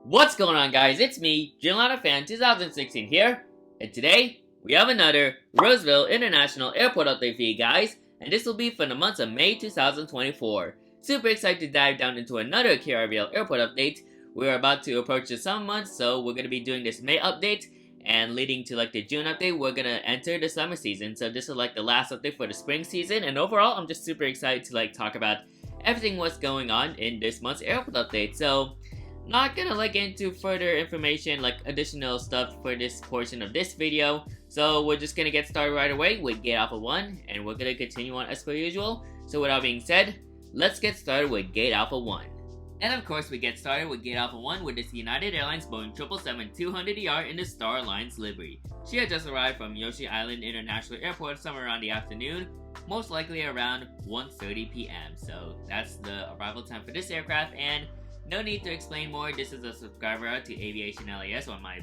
What's going on, guys? It's me, Fan 2016 here, and today we have another Roseville International Airport update for you guys, and this will be for the month of May 2024. Super excited to dive down into another KRVL airport update. We're about to approach the summer months, so we're gonna be doing this May update, and leading to like the June update, we're gonna enter the summer season. So this is like the last update for the spring season, and overall, I'm just super excited to like talk about everything what's going on in this month's airport update. So not gonna like get into further information like additional stuff for this portion of this video, so we're just gonna get started right away with Gate Alpha 1, and we're gonna continue on as per usual. So with that being said, let's get started with Gate Alpha 1. And of course we get started with Gate Alpha 1 with this United Airlines Boeing 777-200ER in the Star Alliance livery. She had just arrived from Yoshi Island International Airport somewhere around the afternoon, most likely around 1:30 p.m. So that's the arrival time for this aircraft, and no need to explain more. This is a subscriber to Aviation LAS, or my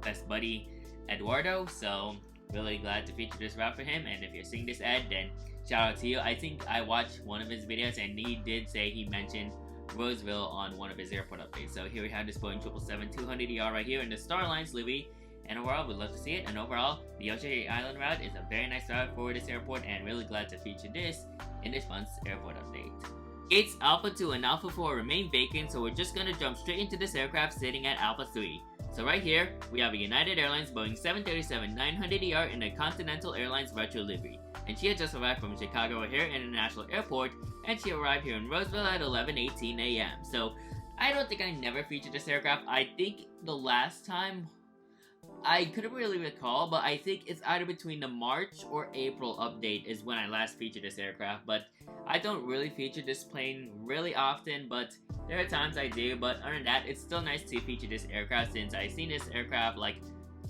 best buddy Eduardo, so really glad to feature this route for him. And if you're seeing this ad, then shout out to you. I think I watched one of his videos and he did say he mentioned Roseville on one of his airport updates. So here we have this Boeing 777-200ER right here in the Star Alliance livery, and overall we'd love to see it. And overall, the Yoshi Island route is a very nice route for this airport, and really glad to feature this in this month's airport update. Gates Alpha 2 and Alpha 4 remain vacant, so we're just gonna jump straight into this aircraft sitting at Alpha 3. So right here, we have a United Airlines Boeing 737-900ER in a Continental Airlines retro livery, and she had just arrived from Chicago O'Hare International Airport, and she arrived here in Roseville at 11:18 a.m. So I don't think I never featured this aircraft. I think the last time, I couldn't really recall, but I think it's either between the March or April update is when I last featured this aircraft. But I don't really feature this plane really often, but there are times I do. But other than that, it's still nice to feature this aircraft, since I've seen this aircraft like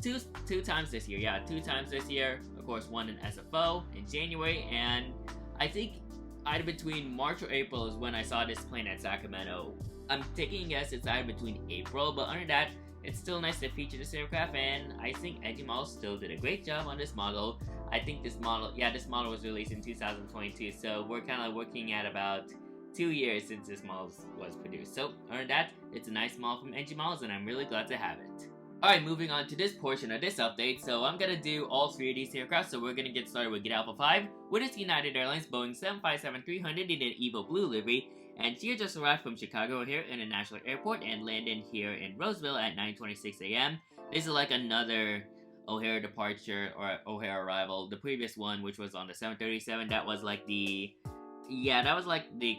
two times this year. Yeah, 2 times this year. Of course, one in SFO in January, and I think either between March or April is when I saw this plane at Sacramento. I'm taking a guess it's either between April, but other than that, it's still nice to feature this aircraft, and I think Edgemall still did a great job on this model. I think this model was released in 2022, so we're kind of looking at about 2 years since this model was produced. So other than that, it's a nice model from Edgemall, and I'm really glad to have it. Alright, moving on to this portion of this update, so I'm gonna do all 3 of these aircraft. So we're gonna get started with Gate Alpha 5, with its United Airlines Boeing 757-300 in an Evo Blue livery, and she had just arrived from Chicago O'Hare International Airport and landed here in Roseville at 9:26 a.m. This is like another O'Hare departure or O'Hare arrival. The previous one, which was on the 737, that was like the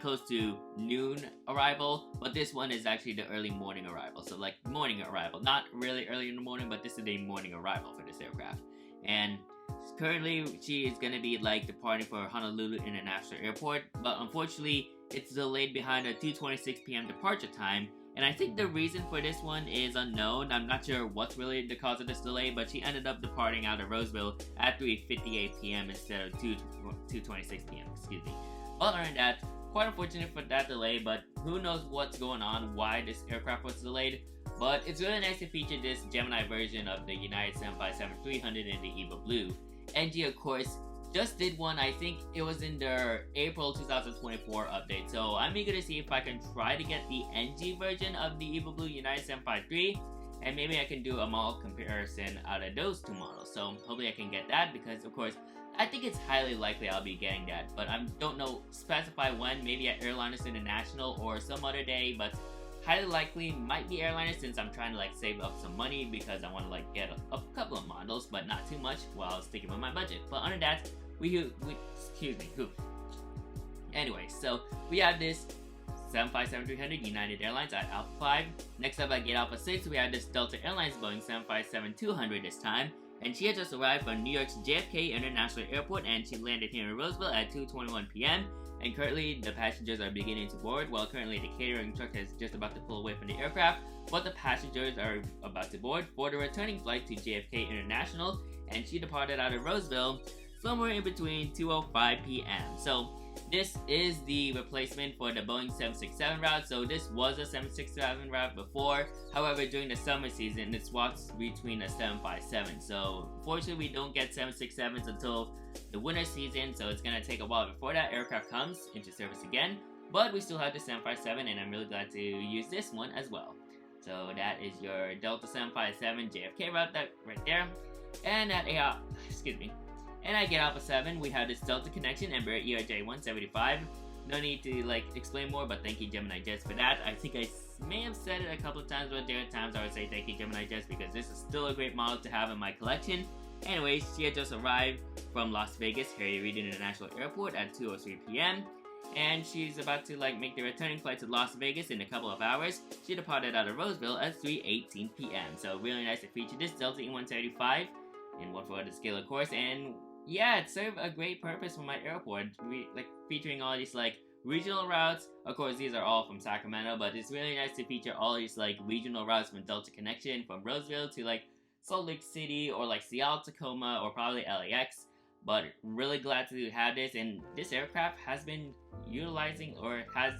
close to noon arrival, but this one is actually the early morning arrival. So like morning arrival, not really early in the morning, but this is the morning arrival for this aircraft. And currently she is going to be like departing for Honolulu International Airport, but unfortunately it's delayed behind a 2:26 p.m. departure time, and I think the reason for this one is unknown. I'm not sure what's really the cause of this delay, but she ended up departing out of Roseville at 3:58 p.m. instead of 2:26 p.m. Excuse me. Well, other than that, quite unfortunate for that delay, but who knows what's going on, why this aircraft was delayed. But it's really nice to feature this Gemini version of the United 757-300 in the Evo Blue. NG, of course, just did one. I think it was in their April 2024 update, so I'm eager to see if I can try to get the NG version of the Evo Blue United 753, and maybe I can do a model comparison out of those 2 models. So hopefully I can get that, because of course I think it's highly likely I'll be getting that, but I don't know specify when. Maybe at Airliners International or some other day, but highly likely might be Airliners, since I'm trying to like save up some money, because I want to like get a couple of models, but not too much while sticking with my budget. But under that, Anyway, so we have this 757-300 United Airlines at Alpha 5. Next up at Gate Alpha 6, we have this Delta Airlines Boeing 757-200 this time, and she had just arrived from New York's JFK International Airport, and she landed here in Roseville at 2:21 p.m. And currently the passengers are beginning to board, while currently the catering truck is just about to pull away from the aircraft, but the passengers are about to board for the returning flight to JFK International, and she departed out of Roseville somewhere in between 2:05 p.m. So this is the replacement for the Boeing 767 route. So this was a 767 route before. However, during the summer season, it swaps between a 757. So unfortunately, we don't get 767s until the winter season. So it's gonna take a while before that aircraft comes into service again. But we still have the 757, and I'm really glad to use this one as well. So that is your Delta 757 JFK route that right there. And at and at Get Alpha 7, we have this Delta connection, Embraer ERJ175. No need to explain more, but thank you Gemini Jets for that. I think I may have said it a couple of times, but there are times I would say thank you Gemini Jets because this is still a great model to have in my collection. Anyways, she had just arrived from Las Vegas Harry Reid International Airport at 2:03 p.m. and she's about to make the returning flight to Las Vegas in a couple of hours. She departed out of Roseville at 3:18 p.m. So really nice to feature this Delta E175 in 1/4 scale, of course, and yeah, it served a great purpose for my airport. Featuring all these regional routes. Of course, these are all from Sacramento, but it's really nice to feature all these regional routes from Delta Connection from Roseville to Salt Lake City or Seattle, Tacoma, or probably LAX. But really glad to have this, and this aircraft has been utilizing or has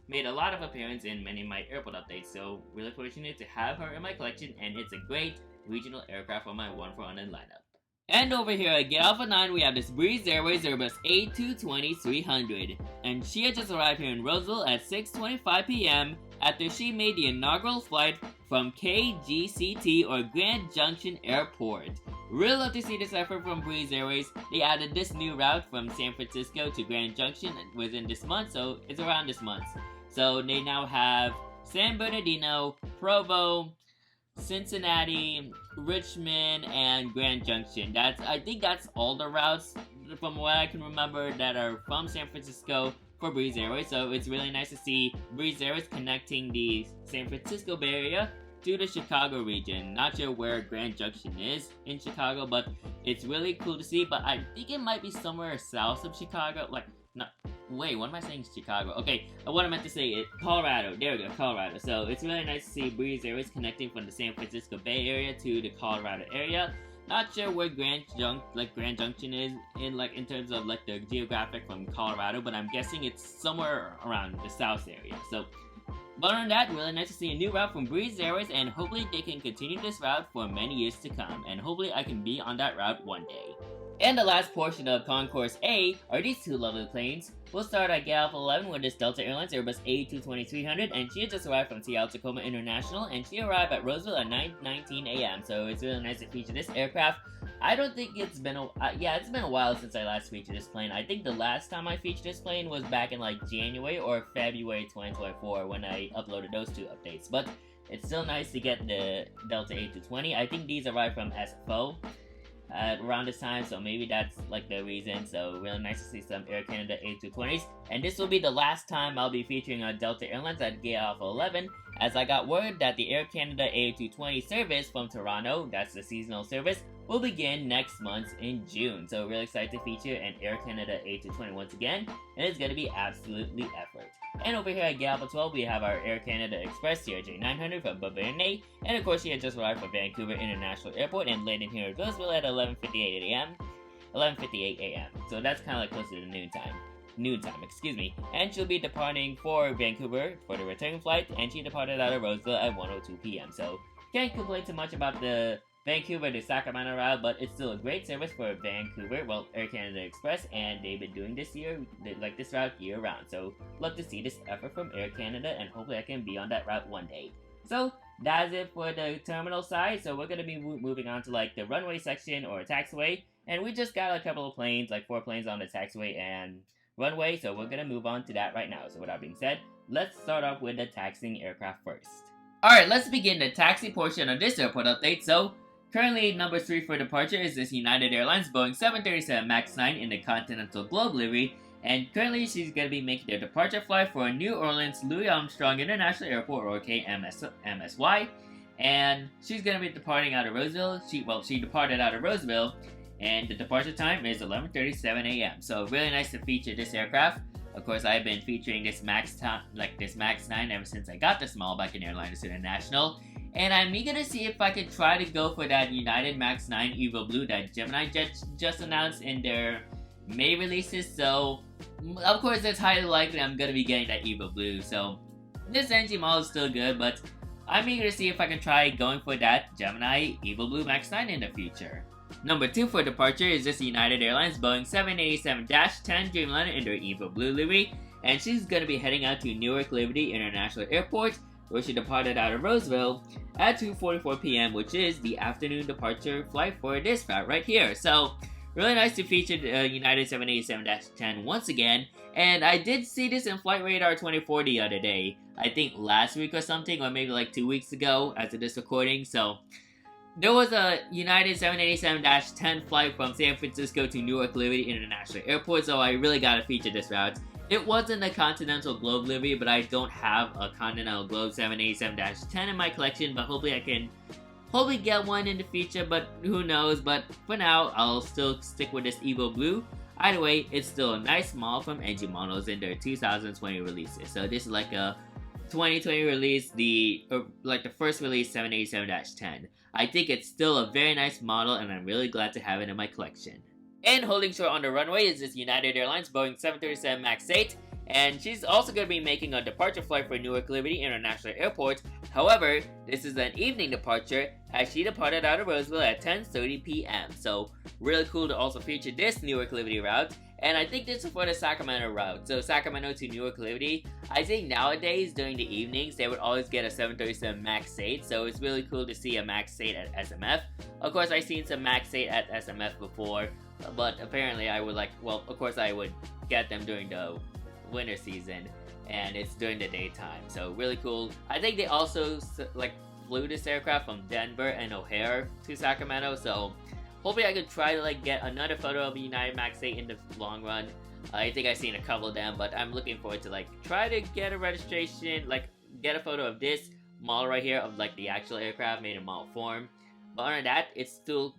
made a lot of appearance in many of my airport updates. So really fortunate to have her in my collection, and it's a great regional aircraft for my 1-for-1 lineup. And over here at Get Alpha 9, we have this Breeze Airways Airbus A220-300. And she had just arrived here in Roseville at 6:25 p.m. after she made the inaugural flight from KGCT or Grand Junction Airport. Really love to see this effort from Breeze Airways. They added this new route from San Francisco to Grand Junction within this month, so it's around this month. So they now have San Bernardino, Provo, Cincinnati, Richmond, and Grand Junction. I think that's all the routes from what I can remember that are from San Francisco for Breeze Airways. So it's really nice to see Breeze Airways connecting the San Francisco Bay Area to the Chicago region. Not sure where Grand Junction is in Chicago, but it's really cool to see. But I think it might be somewhere south of Chicago. Wait, what am I saying? Chicago. Okay, what I meant to say is Colorado. There we go, Colorado. So it's really nice to see Breeze Airways connecting from the San Francisco Bay Area to the Colorado area. Not sure where Grand Junction is in terms of the geographic from Colorado, but I'm guessing it's somewhere around the south area. So, but other than that, really nice to see a new route from Breeze Airways, and hopefully they can continue this route for many years to come, and hopefully I can be on that route one day. And the last portion of Concourse A are these two lovely planes. We'll start at Get Alpha 11 with this Delta Airlines Airbus A220-300, and she had just arrived from Seattle Tacoma International, and she arrived at Roseville at 9:19 a.m. So it's really nice to feature this aircraft. I don't think it's been it's been a while since I last featured this plane. I think the last time I featured this plane was back in January or February 2024 when I uploaded those two updates. But it's still nice to get the Delta A220. I think these arrived from SFO around this time, so maybe that's the reason. So really nice to see some Air Canada A220s, and this will be the last time I'll be featuring a Delta Airlines at Get Alpha 11, as I got word that the Air Canada A220 service from Toronto, that's the seasonal service, will begin next month in June. So really excited to feature an Air Canada A220 once again, and it's going to be absolutely effort. And over here at Get Alpha 12, we have our Air Canada Express CRJ900 from Bavarian, and of course she had just arrived from Vancouver International Airport and landed here at Roseville at 11:58 a.m. So that's kind of closer to noontime, excuse me. And she'll be departing for Vancouver for the return flight, and she departed out of Roseville at 1:02 p.m. So can't complain too much about the Vancouver to Sacramento route, but it's still a great service for Vancouver, well, Air Canada Express, and they've been doing this this route year round. So love to see this effort from Air Canada, and hopefully I can be on that route one day. So that's it for the terminal side. So we're going to be moving on to the runway section or taxiway, and we just got a couple of planes, 4 planes on the taxiway and runway, so we're going to move on to that right now. So with that being said, let's start off with the taxiing aircraft first. Alright, let's begin the taxi portion of this airport update. So currently, number 3 for departure is this United Airlines Boeing 737 MAX 9 in the Continental Globe livery, and currently she's going to be making their departure flight for New Orleans Louis Armstrong International Airport, or KMSY, and she's going to be departing out of Roseville. She departed out of Roseville, and the departure time is 11:37 a.m. So really nice to feature this aircraft. Of course, I've been featuring this MAX 9 ever since I got the small back in Airliners International. And I'm eager to see if I can try to go for that United MAX 9 Evo Blue that Gemini Jets just announced in their May releases. So, of course, it's highly likely I'm going to be getting that Evo Blue. So, this NG model is still good, but I'm eager to see if I can try going for that Gemini Evo Blue MAX 9 in the future. Number 2 for departure is this United Airlines Boeing 787-10 Dreamliner in their Evo Blue livery, and she's going to be heading out to Newark Liberty International Airport where she departed out of Roseville at 2:44 p.m., which is the afternoon departure flight for this route right here. So, really nice to feature United 787-10 once again, and I did see this in Flight Radar 24 the other day. I think last week or something, or maybe like 2 weeks ago as of this recording, so there was a United 787-10 flight from San Francisco to Newark Liberty International Airport, so I really gotta feature this route. It wasn't a Continental Globe livery, but I don't have a Continental Globe 787-10 in my collection, but hopefully I can get one in the future, but who knows. But for now, I'll still stick with this Evo Blue. Either way, it's still a nice model from NG Models in their 2020 releases. So this is like a 2020 release, like the first release 787-10. I think it's still a very nice model, and I'm really glad to have it in my collection. And holding short on the runway is this United Airlines Boeing 737 MAX 8, and she's also going to be making a departure flight for Newark Liberty International Airport. However, this is an evening departure as she departed out of Roseville at 10:30 p.m. So really cool to also feature this Newark Liberty route. And I think this is for the Sacramento route. So Sacramento to Newark Liberty, I think nowadays during the evenings they would always get a 737 MAX 8. So it's really cool to see a MAX 8 at SMF. Of course, I've seen some MAX 8 at SMF before, but apparently I would of course I would get them during the winter season, and it's during the daytime. So really cool. I think they also flew this aircraft from Denver and O'Hare to Sacramento. So hopefully I could try to get another photo of a United MAX 8 in the long run. I think I've seen a couple of them, but I'm looking forward to try to get a registration, get a photo of this model right here of the actual aircraft made in model form. But other than that, it's still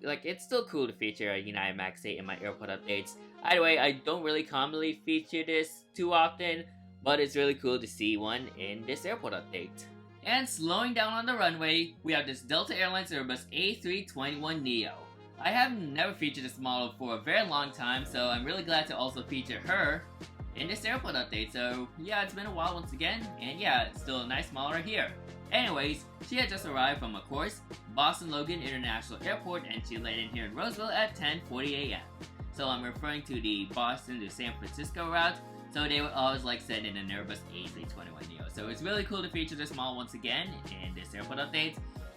cool to feature a United MAX 8 in my airport updates. Either way, I don't really commonly feature this too often, but it's really cool to see one in this airport update. And slowing down on the runway, we have this Delta Airlines Airbus A321neo. I have never featured this model for a very long time, so I'm really glad to also feature her in this airport update. So yeah, it's been a while once again, and yeah, it's still a nice model right here. Anyways, she had just arrived from, of course, Boston Logan International Airport, and she landed here in Roseville at 10:40 a.m. So I'm referring to the Boston to San Francisco route, so they would always send in an Airbus A321neo. So it's really cool to feature this model once again in this airport update.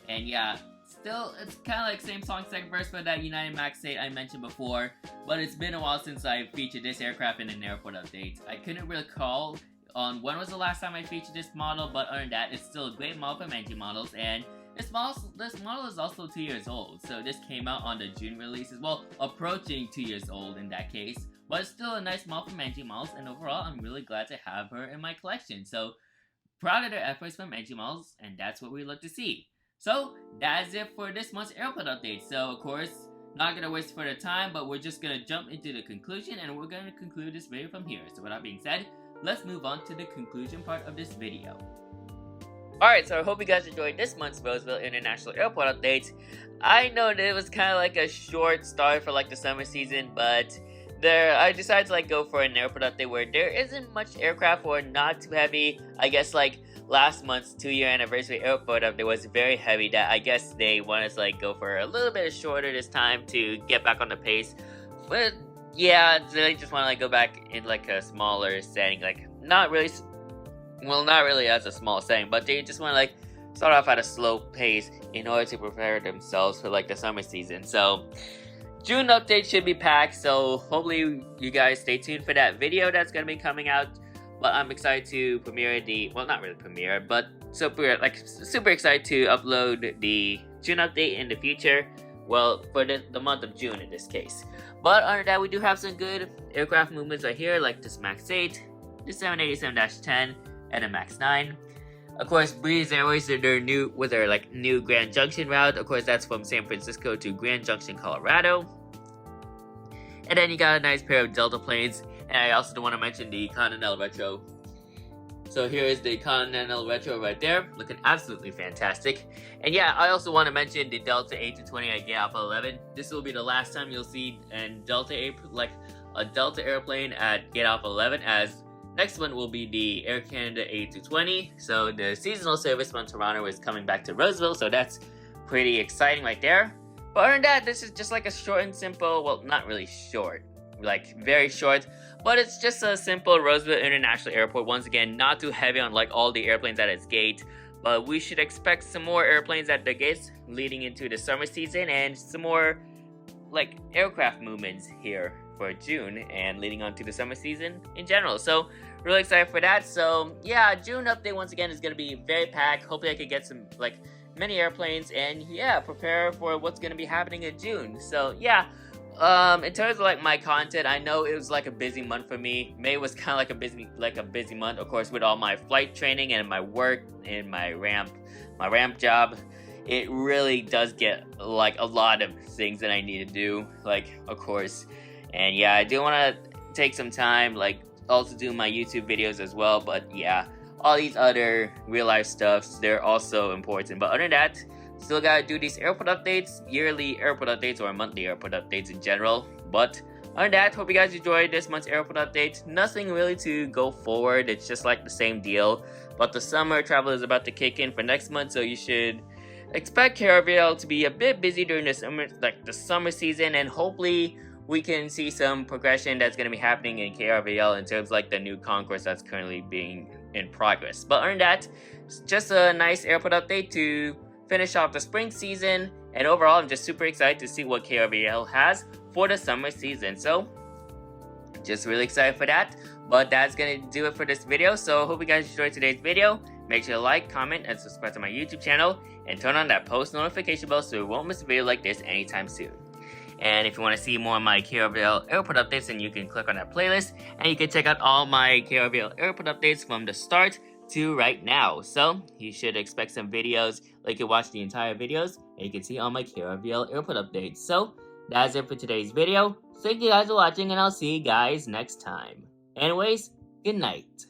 And yeah, still, it's kind of same song, second verse for that United MAX 8 I mentioned before, but it's been a while since I featured this aircraft in an airport update. I couldn't recall on when was the last time I featured this model, but other than that, it's still a great model from NG Models, and this model is also 2 years old, so this came out on the June release as well, approaching 2 years old in that case, but it's still a nice model from NG Models, and overall, I'm really glad to have her in my collection. So, proud of their efforts from NG Models, and that's what we look to see. So, that's it for this month's airport update. So, of course, not going to waste further time, but we're just going to jump into the conclusion, and we're going to conclude this video from here. So, with that being said, let's move on to the conclusion part of this video. Alright, so I hope you guys enjoyed this month's Roseville International Airport update. I know that it was kind of a short start for the summer season, but I decided to go for an airport update where there isn't much aircraft or not too heavy. I guess last month's 2-year anniversary airport update was very heavy, that I guess they wanted to go for a little bit shorter this time to get back on the pace. But yeah, they just want to go back in a smaller setting, not really as a small setting, but they just want to start off at a slow pace in order to prepare themselves for the summer season. So June update should be packed, so hopefully you guys stay tuned for that video that's going to be coming out. But I'm excited to premiere not really premiere, but super excited to upload the June update in the future. Well, for the month of June in this case. But other than that, we do have some good aircraft movements right here, like this MAX 8, the 787-10, and a MAX 9. Of course, Breeze Airways are their new Grand Junction route. Of course, that's from San Francisco to Grand Junction, Colorado. And then you got a nice pair of Delta planes. And I also want to mention the Continental Retro. So here is the Continental Retro right there, looking absolutely fantastic. And yeah, I also want to mention the Delta A220 at Gate Alpha 11. This will be the last time you'll see a Delta airplane at Gate Alpha 11, as next one will be the Air Canada A220. So the seasonal service from Toronto is coming back to Roseville, so that's pretty exciting right there. But other than that, this is just a short and simple, well, not really short, very short, but it's just a simple Roseville International Airport. Once again, not too heavy on all the airplanes at its gate, but we should expect some more airplanes at the gates leading into the summer season, and some more like aircraft movements here for June and leading on to the summer season in general. So really excited for that. So yeah, June update once again is gonna be very packed. Hopefully I could get some like many airplanes, and yeah, prepare for what's gonna be happening in June. So yeah, in terms of like my content, I know it was like a busy month for me. May was kind of like a busy month, of course, with all my flight training and my work and my ramp job. It really does get like a lot of things that I need to do, like of course. And yeah, I do want to take some time, like also do my YouTube videos as well. But yeah, all these other real life stuffs, they're also important. But other than that, still gotta do these airport updates, yearly airport updates or monthly airport updates in general. But other than that, hope you guys enjoyed this month's airport update. Nothing really to go forward, it's just like the same deal. But the summer travel is about to kick in for next month, so you should expect KRVL to be a bit busy during the summer season, and hopefully we can see some progression that's going to be happening in KRVL in terms of like the new concourse that's currently being in progress. But other than that, it's just a nice airport update to finish off the spring season, and overall I'm just super excited to see what KRVL has for the summer season. So just really excited for that. But that's gonna do it for this video. So hope you guys enjoyed today's video. Make sure to like, comment, and subscribe to my YouTube channel, and turn on that post notification bell so you won't miss a video like this anytime soon. And if you want to see more of my KRVL airport updates, then you can click on that playlist, and you can check out all my KRVL airport updates from the start to right now. So you should expect some videos, like you can watch the entire videos, and you can see all my KRVL airport updates. So that's it for today's video. Thank you guys for watching, and I'll see you guys next time. Anyways, good night.